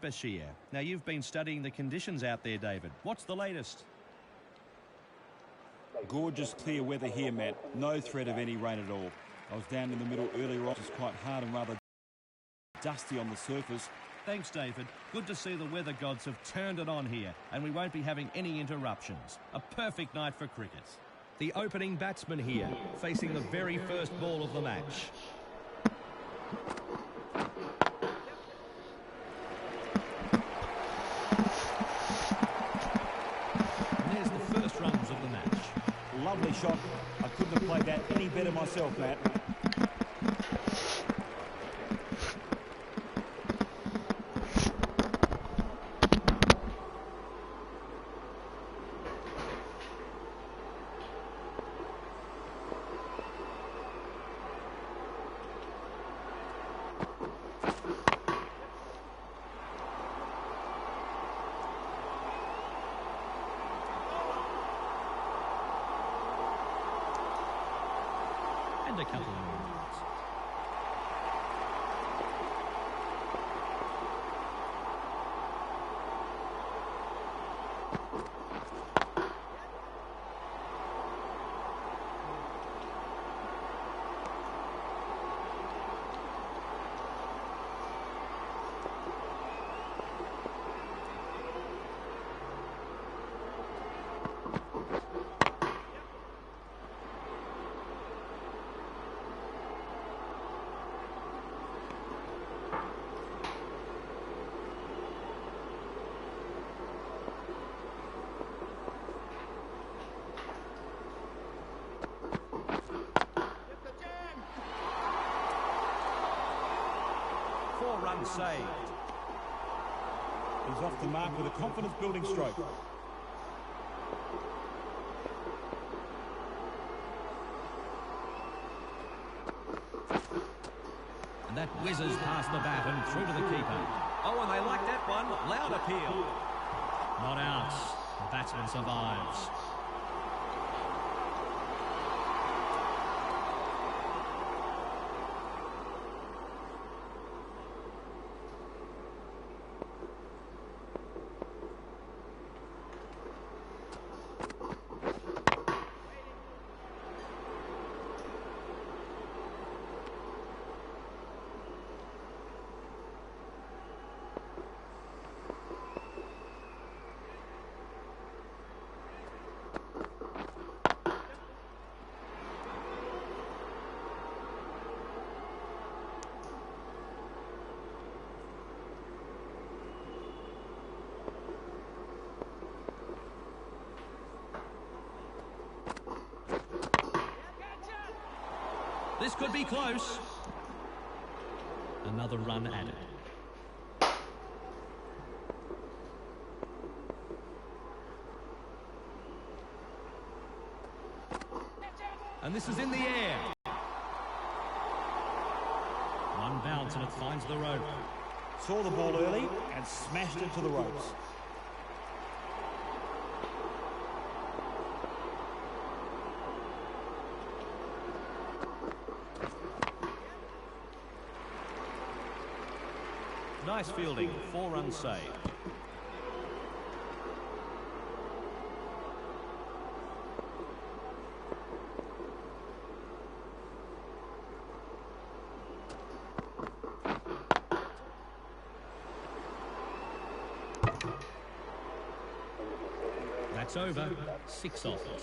Bashir. Now, you've been studying the conditions out there, David. What's the latest? Gorgeous clear weather here, Matt. No threat of any rain at all. I was down in the middle earlier on. It's quite hard and rather dusty on the surface. Thanks, David. Good to see the weather gods have turned it on here, and we won't be having any interruptions. A perfect night for cricket. The opening batsman here, facing the very first ball of the match. And there's the first runs of the match. Lovely shot. I couldn't have played that any better myself, Matt. And a couple of runs. Run saved. He's off the mark with a confidence-building stroke. And that whizzes past the bat and through to the keeper. Oh, and they like that one. Loud appeal. Not out. The batsman survives. This could be close. Another run added. And this is in the air. One bounce and it finds the rope. Saw the ball early and smashed it to the ropes. Nice fielding, 4 runs saved. That's over, 6 off it.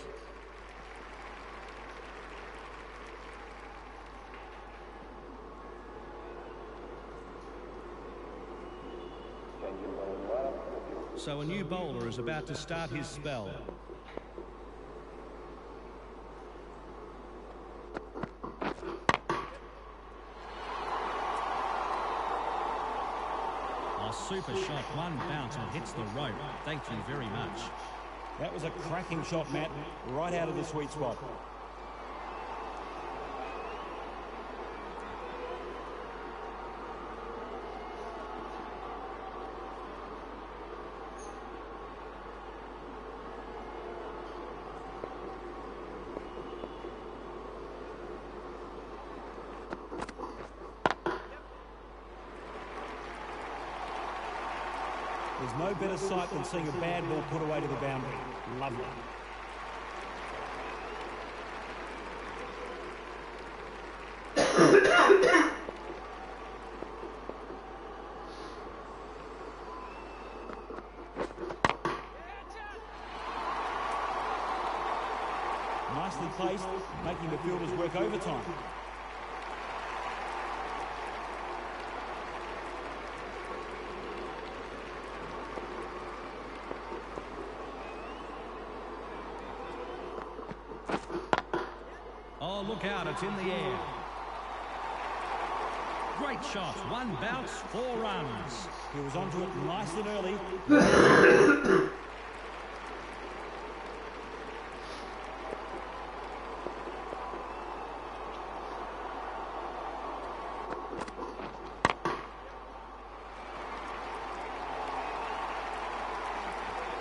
So a new bowler is about to start his spell. A super shot, one bounce and hits the rope. Thank you very much. That was a cracking shot, Matt, right out of the sweet spot. There's no better sight than seeing a bad ball put away to the boundary. Lovely. Nicely placed, making the fielders work overtime. Oh, look out, it's in the air. Great shot, one bounce, 4 runs. He was onto it nice and early.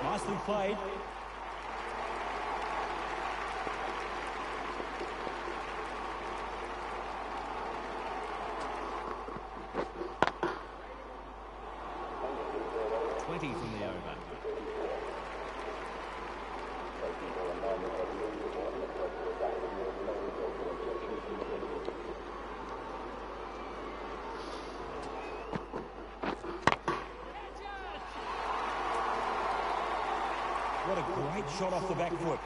Nicely played. From the over. What a great shot off the back foot.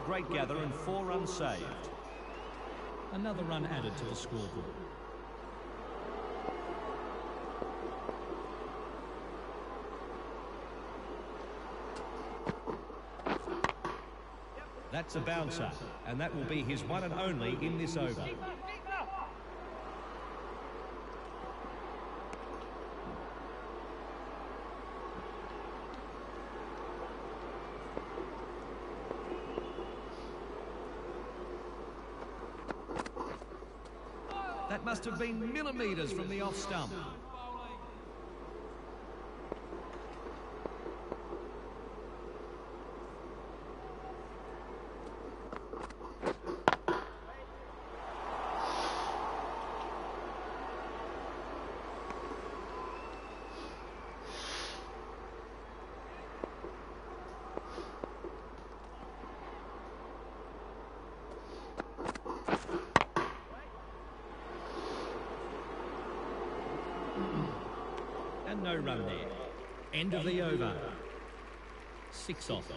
Great gather and 4 runs saved. Another run added to the scoreboard. That's a bouncer, and that will be his one and only in this over. That must have been millimetres from the off stump. And no run there. End of the over. 6 off it.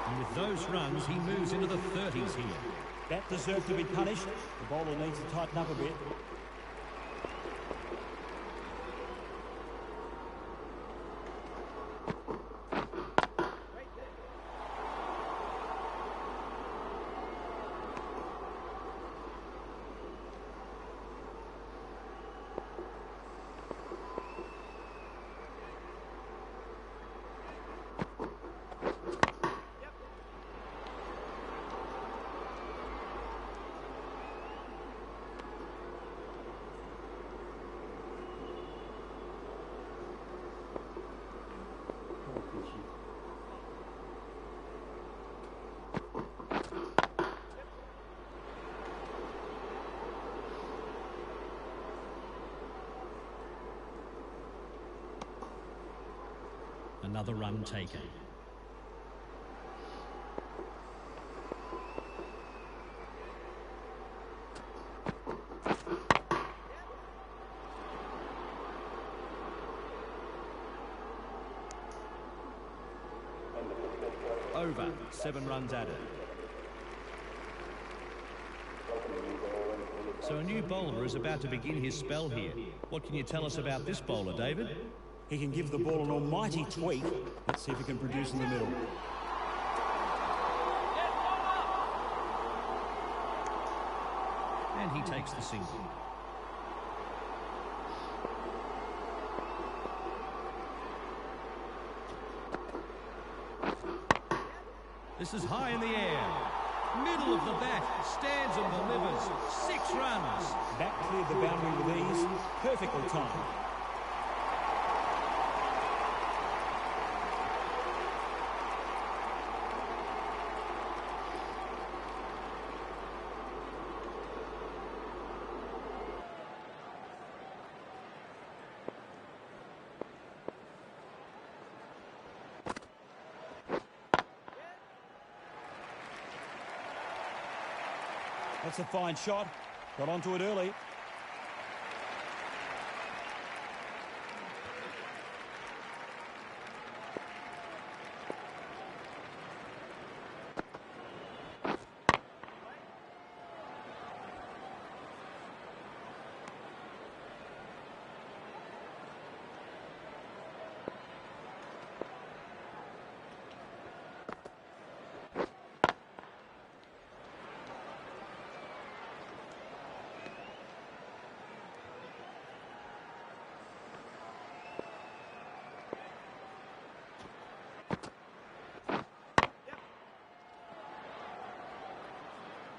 And with those runs, he moves into the 30s here. That deserved to be punished. The bowler needs to tighten up a bit. Another run taken. Over, 7 runs added. So a new bowler is about to begin his spell here. What can you tell us about this bowler, David? He can give the ball an almighty tweak. Let's see if he can produce in the middle. And he takes the single. This is high in the air. Middle of the bat, stands and delivers. 6 runs. That cleared the boundary with ease. Perfectly timed. That's a fine shot. Got onto it early.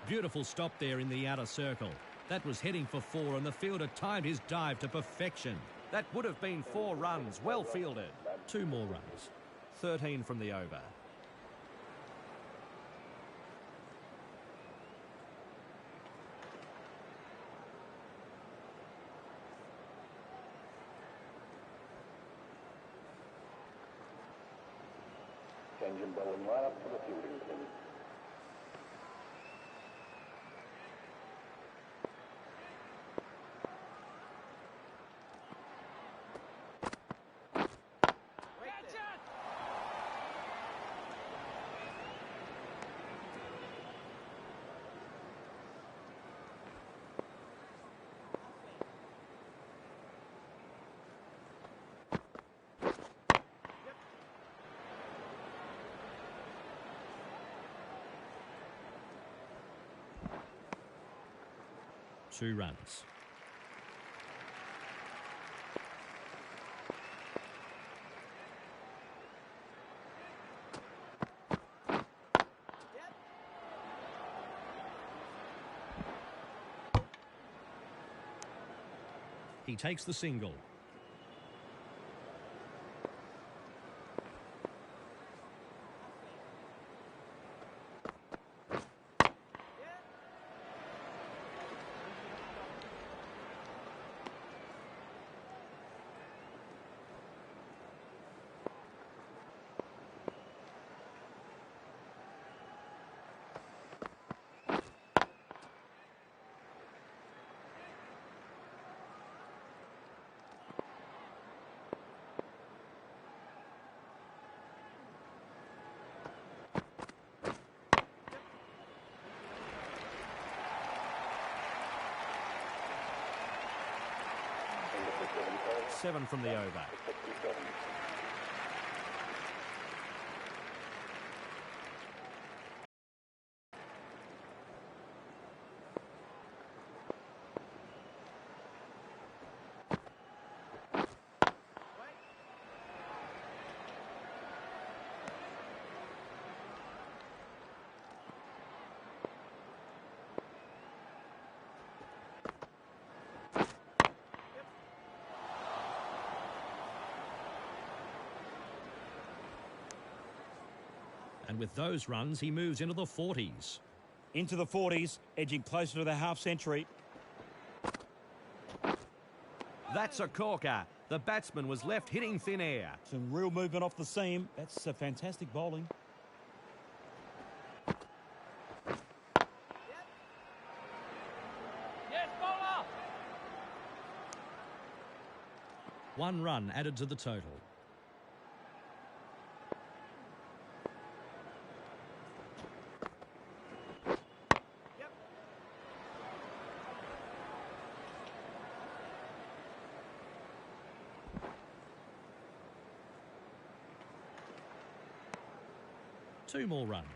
Beautiful stop there in the outer circle. That was heading for 4 and the fielder timed his dive to perfection. That would have been 4 runs, well fielded. 2 more runs. 13 from the over. Changing bowling right up to the fielding team. Two runs. He takes the single. Seven from the over. And with those runs, he moves into the 40s. Into the 40s, edging closer to the half century. That's a corker. The batsman was left hitting thin air. Some real movement off the seam. That's a fantastic bowling. Yes, bowler! 1 run added to the total. 2 more runs.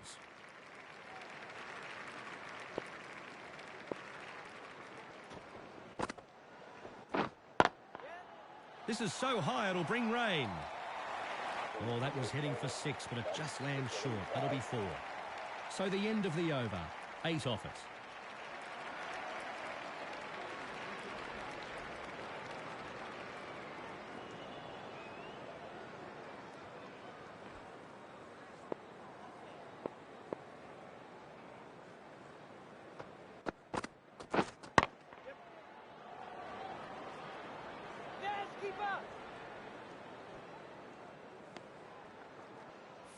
This is so high it'll bring rain. Oh, that was heading for 6, but it just lands short. That'll be 4. So the end of the over. 8 off it.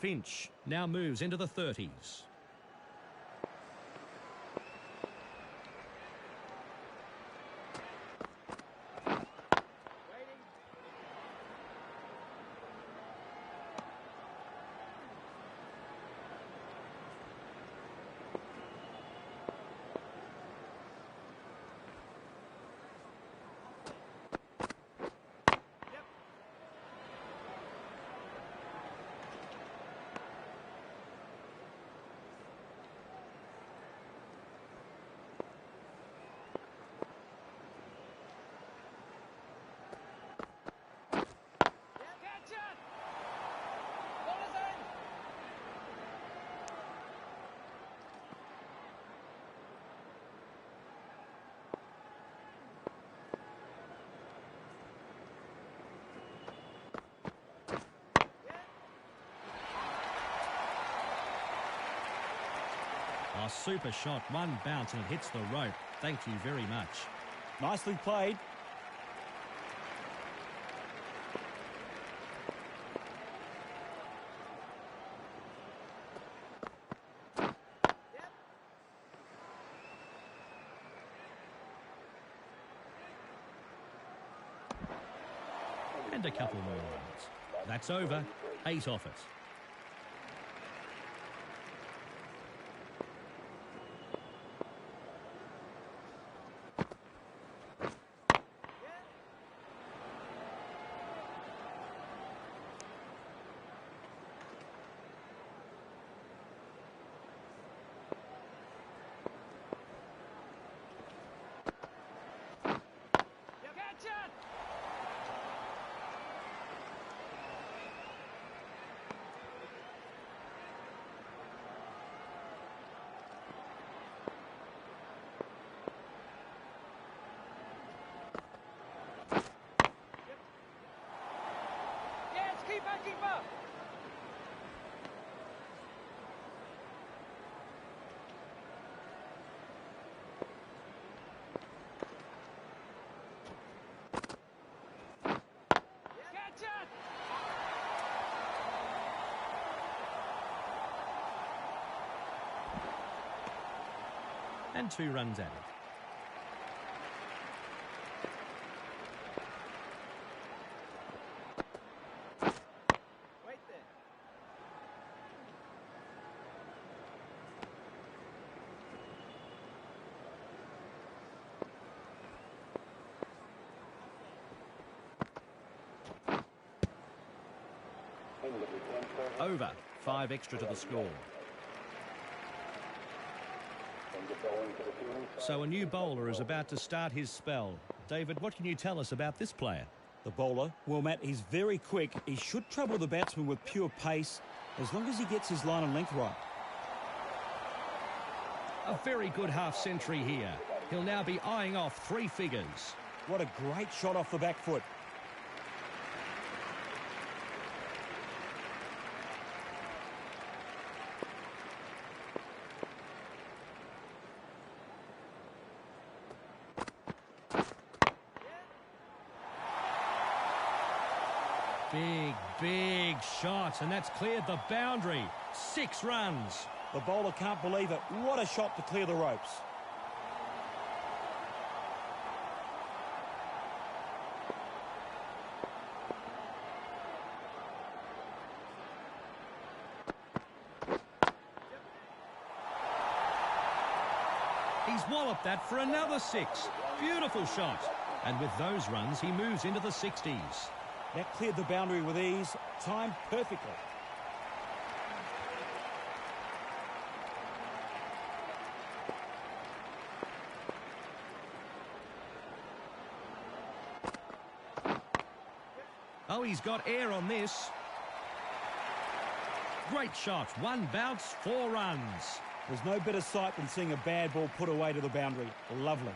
Finch now moves into the 30s. A super shot, one bounce and it hits the rope. Thank you very much. Nicely played. And a couple more runs. That's over. 8 off it. Keeper! Catch it! And 2 runs added. Over. 5 extra to the score. So a new bowler is about to start his spell. David, what can you tell us about this player? The bowler, well, Matt, he's very quick. He should trouble the batsman with pure pace as long as he gets his line and length right. A very good half-century here. He'll now be eyeing off 3 figures. What a great shot off the back foot. Big shot, and that's cleared the boundary. 6 runs. The bowler can't believe it. What a shot to clear the ropes. He's walloped that for another 6. Beautiful shot. And with those runs, he moves into the 60s. That cleared the boundary with ease, timed perfectly. Oh, he's got air on this. Great shot. One bounce, 4 runs. There's no better sight than seeing a bad ball put away to the boundary. Lovely.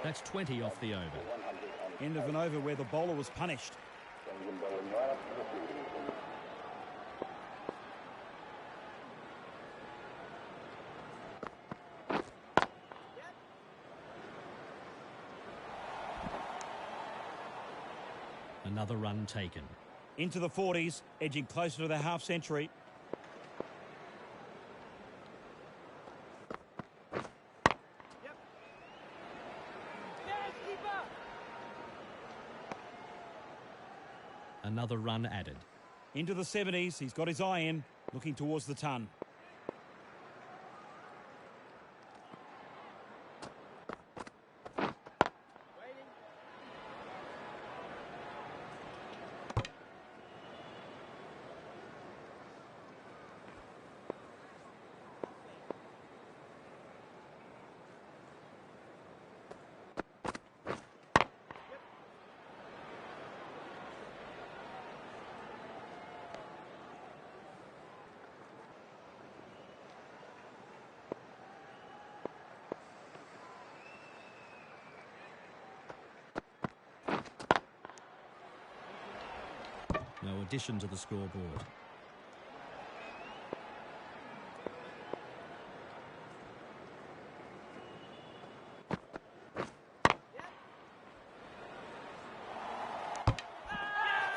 That's 20 off the over. End of an over where the bowler was punished. Engine bowling right up to the fielding team. Another run taken. Into the 40s, edging closer to the half century. Another run added. Into the 70s, he's got his eye in, looking towards the ton. No addition to the scoreboard.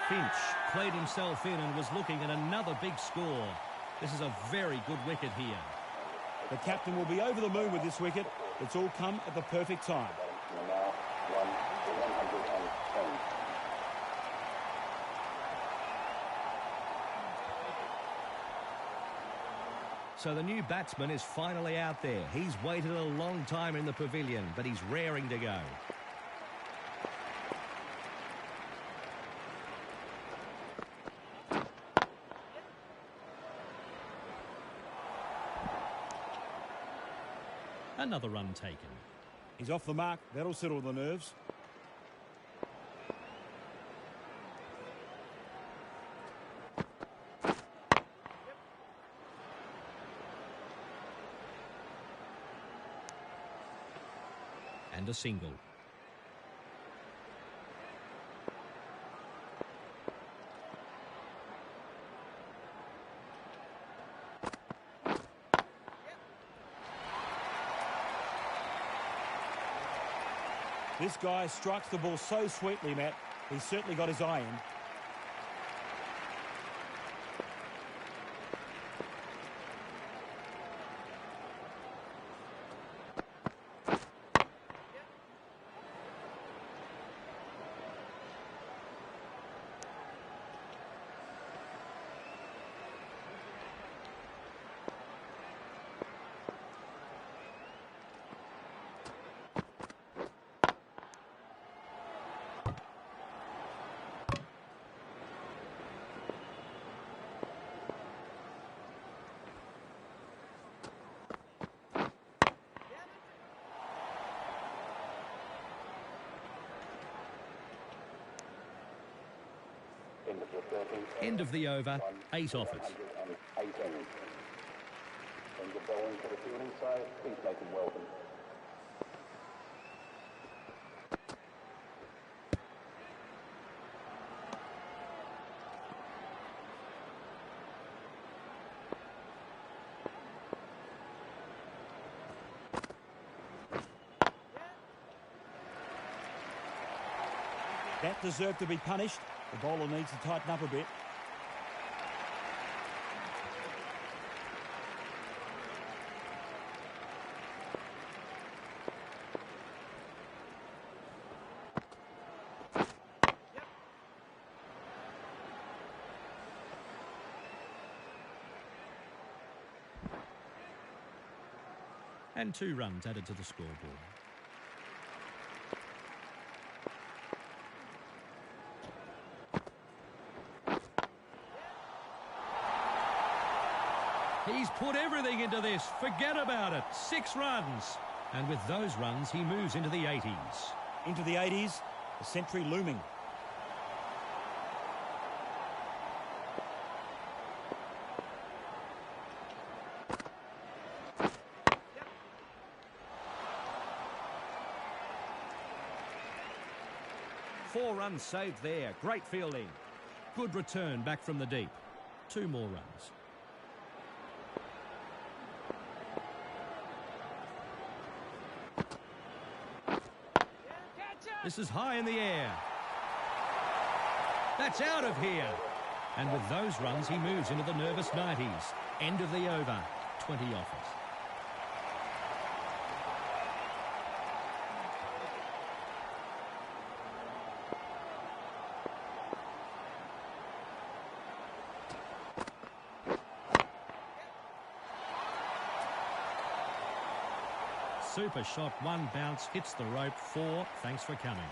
Finch played himself in and was looking at another big score. This is a very good wicket here. The captain will be over the moon with this wicket. It's all come at the perfect time. Now, 1 to 110. So the new batsman is finally out there. He's waited a long time in the pavilion, but he's raring to go. Another run taken. He's off the mark. That'll settle the nerves. And a single. This guy strikes the ball so sweetly, Matt. He's certainly got his eye in. End of the over, 8 off it. 118. Engine bowling to the fielding side. Please make him welcome. That deserved to be punished. The bowler needs to tighten up a bit. And 2 runs added to the scoreboard. He's put everything into this. Forget about it. 6 runs. And with those runs, he moves into the 80s. Into the 80s, the century looming. Four runs saved there. Great fielding. Good return back from the deep. 2 more runs. This is high in the air. That's out of here. And with those runs, he moves into the nervous 90s. End of the over. 20 offers. Super shot, 1 bounce, hits the rope, 4. Thanks for coming.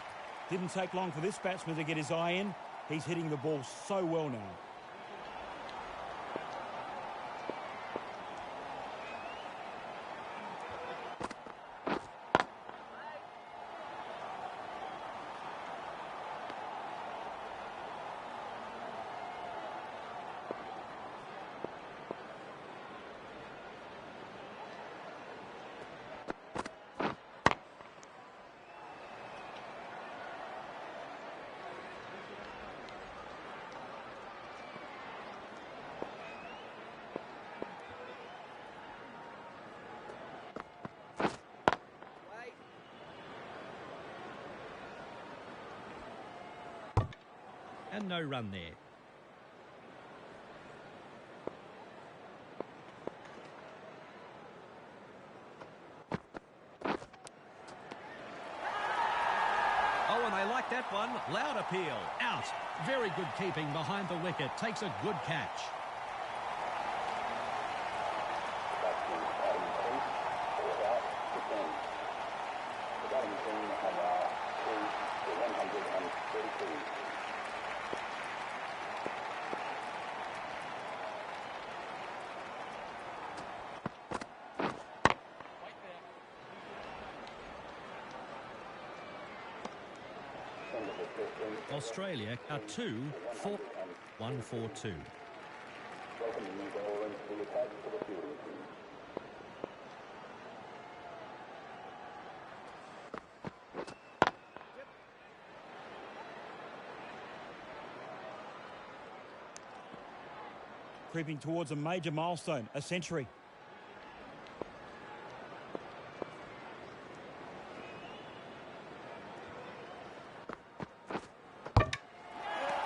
Didn't take long for this batsman to get his eye in. He's hitting the ball so well now. And no run there. Oh, and they like that one. Loud appeal. Out. Very good keeping behind the wicket. Takes a good catch. Batsman Adam Peace, all out, 15. The batting team have 2 to 132. Australia are 2 for 142. Welcome the new ball into the attack for the fielding team. Creeping towards a major milestone, a century.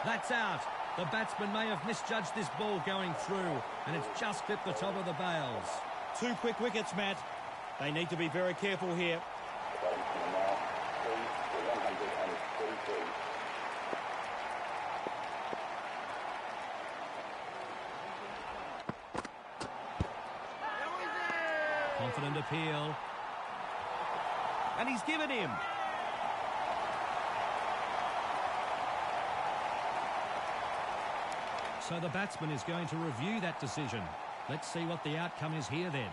That's out. The batsman may have misjudged this ball going through, and it's just clipped the top of the bails. 2 quick wickets, Matt. They need to be very careful here. The batting team now 3 to 133. Confident appeal. And he's given him. So the batsman is going to review that decision. Let's see what the outcome is here then.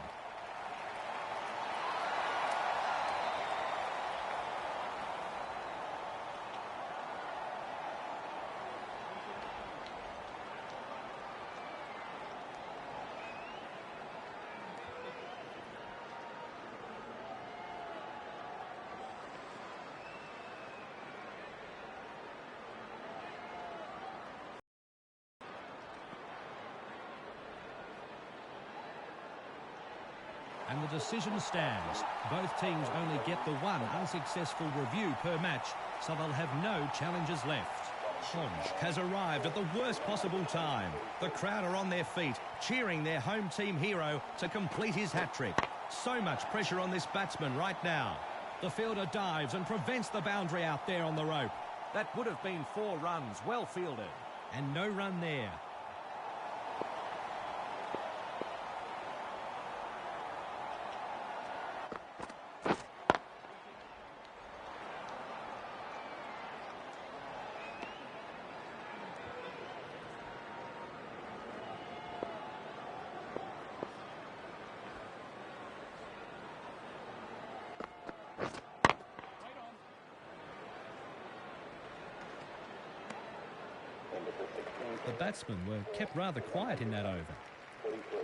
And the decision stands. Both teams only get the 1 unsuccessful review per match, so they'll have no challenges left. Hodge has arrived at the worst possible time. The crowd are on their feet, cheering their home team hero to complete his hat-trick. So much pressure on this batsman right now. The fielder dives and prevents the boundary out there on the rope. That would have been 4 runs, well fielded. And no run there. The batsmen were kept rather quiet in that over. 33.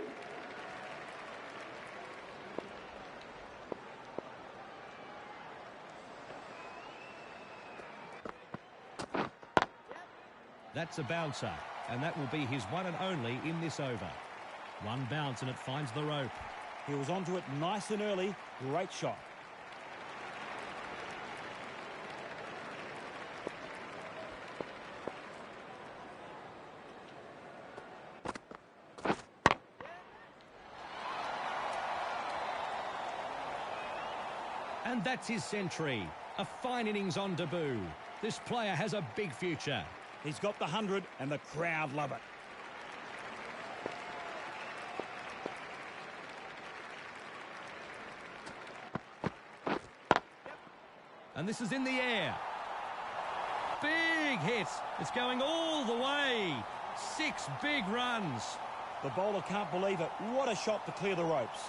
That's a bouncer, and that will be his one and only in this over. One bounce and it finds the rope. He was onto it nice and early. Great shot. And that's his century. A fine innings on debut. This player has a big future. He's got the 100 and the crowd love it. And this is in the air. Big hit. It's going all the way. 6 big runs. The bowler can't believe it. What a shot to clear the ropes.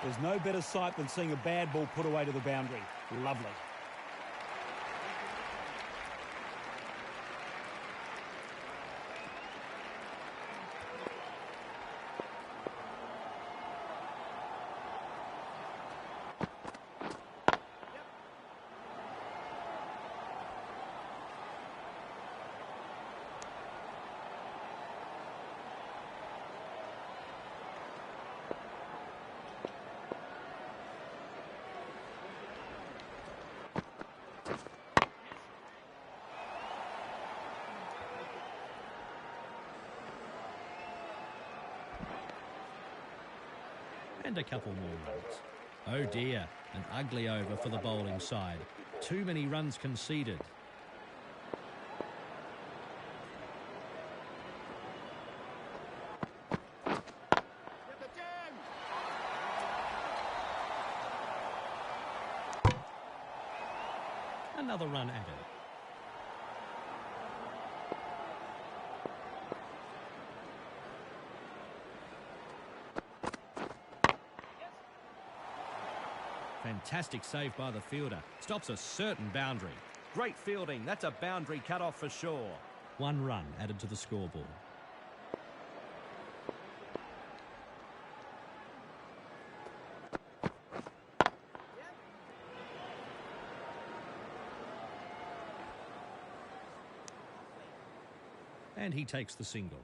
There's no better sight than seeing a bad ball put away to the boundary. Lovely. And a couple more runs. Oh dear, an ugly over for the bowling side. Too many runs conceded. Another run added. Fantastic save by the fielder. Stops a certain boundary. Great fielding. That's a boundary cut off for sure. 1 run added to the scoreboard. And he takes the single.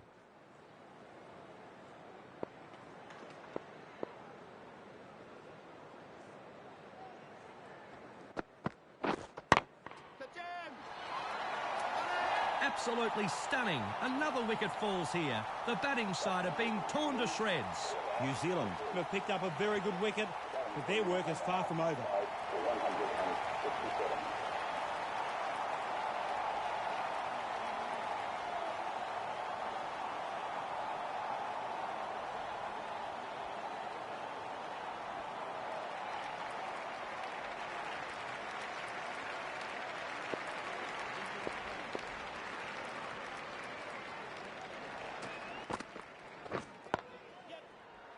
Absolutely stunning. Another wicket falls here. The batting side are being torn to shreds. New Zealand have picked up a very good wicket, but their work is far from over. For 167.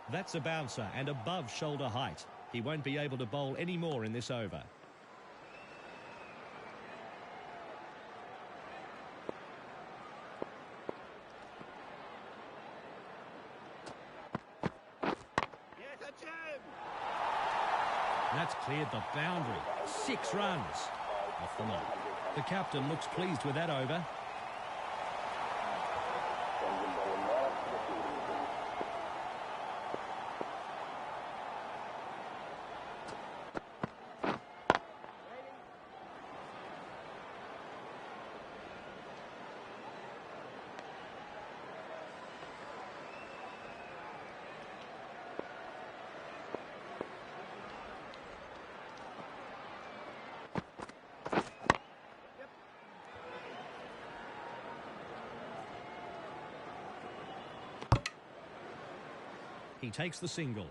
That's a bouncer and above shoulder height. He won't be able to bowl any more in this over. That's cleared the boundary. 6 runs. Off the mark. The captain looks pleased with that over. He takes the single.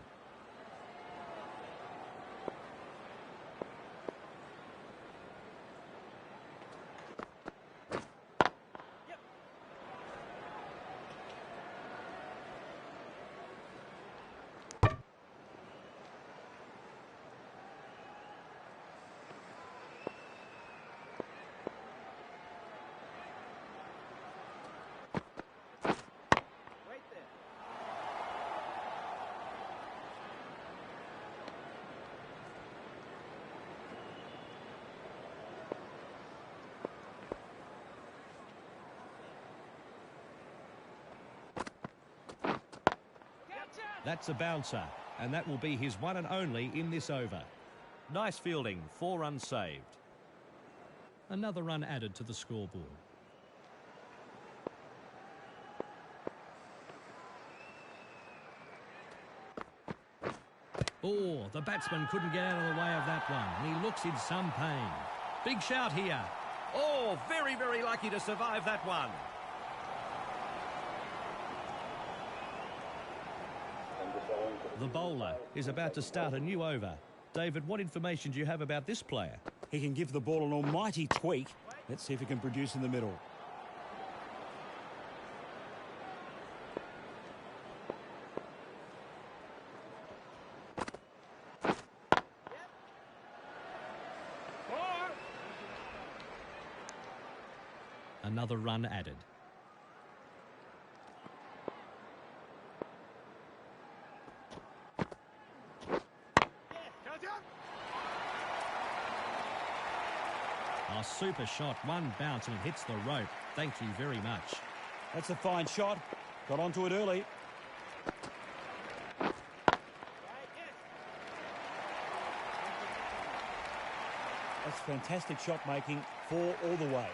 That's a bouncer, and that will be his one and only in this over. Nice fielding, 4 runs saved. Another run added to the scoreboard. Oh, the batsman couldn't get out of the way of that one, and he looks in some pain. Big shout here. Oh, very, very lucky to survive that one. The bowler is about to start a new over. David, what information do you have about this player? He can give the ball an almighty tweak. Let's see if he can produce in the middle. Another run added. A super shot, one bounce and it hits the rope. Thank you very much. That's a fine shot. Got onto it early. That's fantastic shot making, 4 all the way.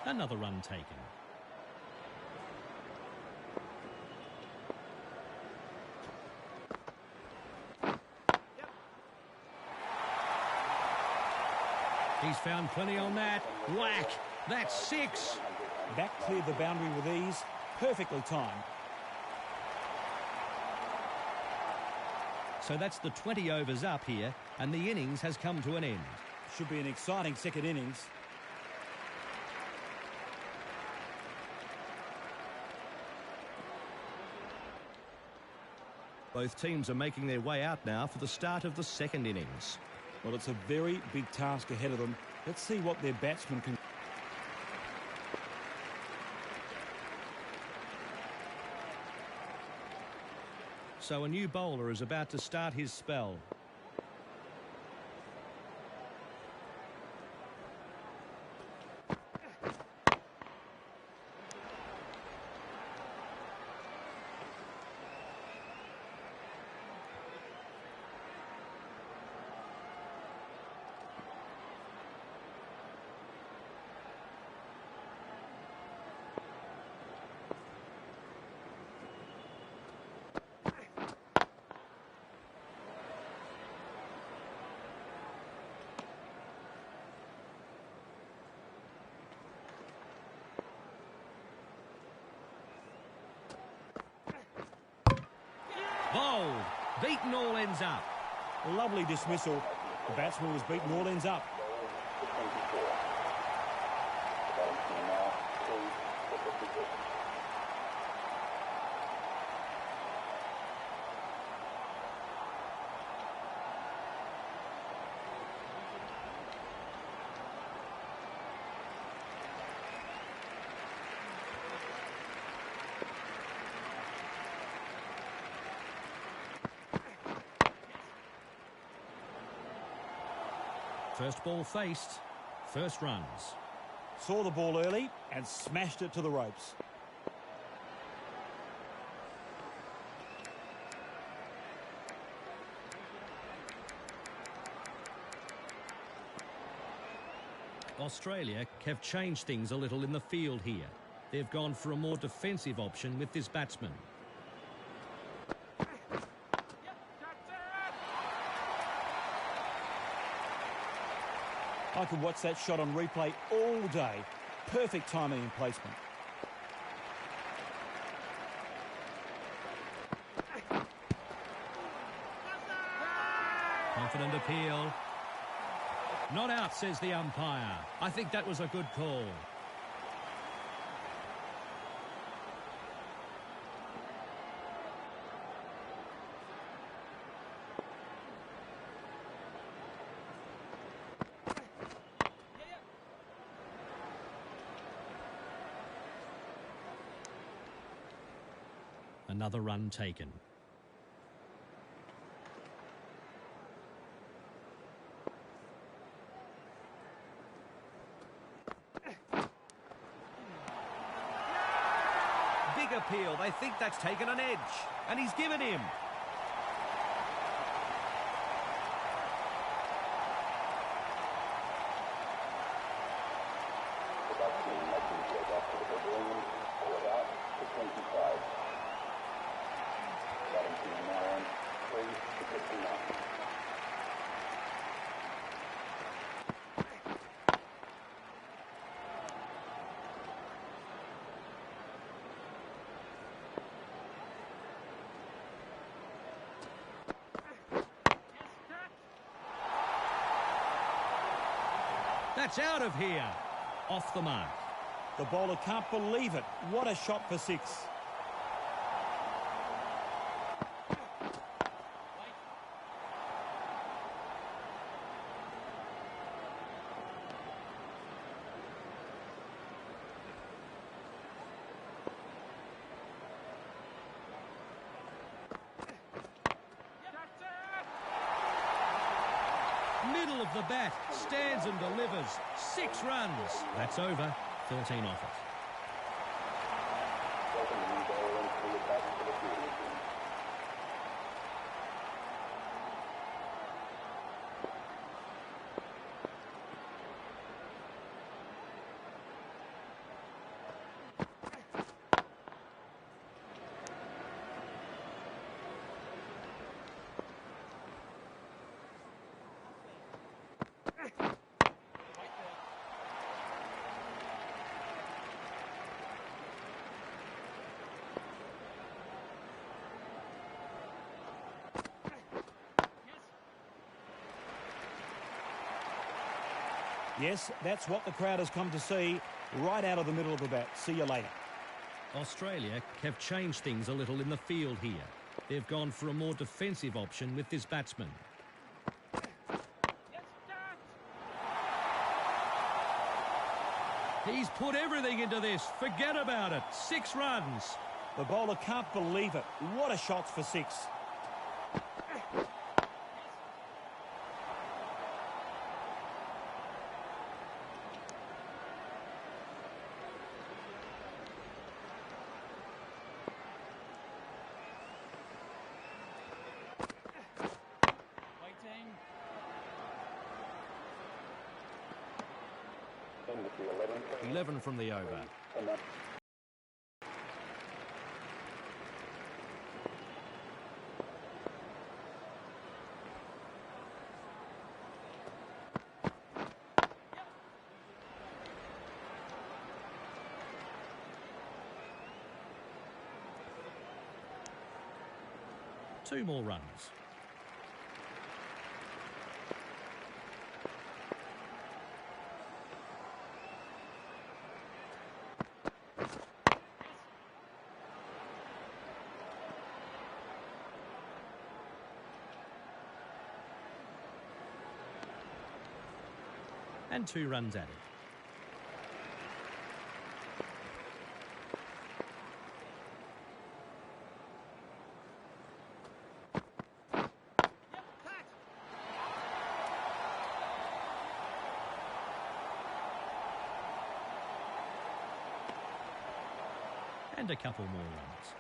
Another run taken. He's found plenty on that. Whack! That's 6. That cleared the boundary with ease. Perfectly timed. So that's the 20 overs up here, and the innings has come to an end. Should be an exciting second innings. Both teams are making their way out now for the start of the second innings. Well, it's a very big task ahead of them. Let's see what their batsmen can... So a new bowler is about to start his spell. Bowled. Beaten all ends up. Lovely dismissal. The batsman was beaten all ends up. First ball faced. First runs. Saw the ball early and smashed it to the ropes. Australia have changed things a little in the field here. They've gone for a more defensive option with this batsman. I could watch that shot on replay all day. Perfect timing and placement. Confident appeal. Not out, says the umpire. I think that was a good call. Another run taken. big appeal. They think that's taken an edge. And he's given him. The batsman making the check off to the pavilion, caught out to 25. Batting team now on 3 to 59. That's out of here. Off the mark. The bowler can't believe it. What a shot for 6. Middle of the bat, stands and delivers. 6 runs. That's over. 13 off it. Welcome the new bowler and cleared back to the fielding team. Yes, that's what the crowd has come to see, right out of the middle of the bat. See you later. Australia have changed things a little in the field here. They've gone for a more defensive option with this batsman. He's put everything into this. Forget about it. 6 runs. The bowler can't believe it. What a shot for 6. In with the 11. 11 from the over. And that's 2 more runs. And 2 runs added. And a couple more runs.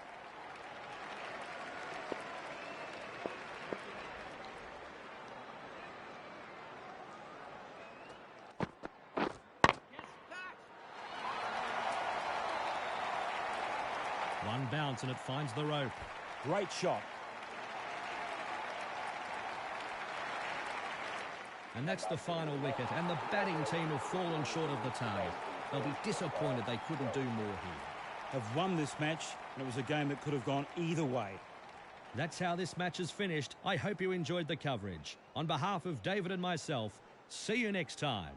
One bounce and it finds the rope. Great shot. And that's the final wicket, and the batting team have fallen short of the target. They'll be disappointed they couldn't do more here. Have won this match, and it was a game that could have gone either way. That's how this match is finished. I hope you enjoyed the coverage. On behalf of David and myself, see you next time.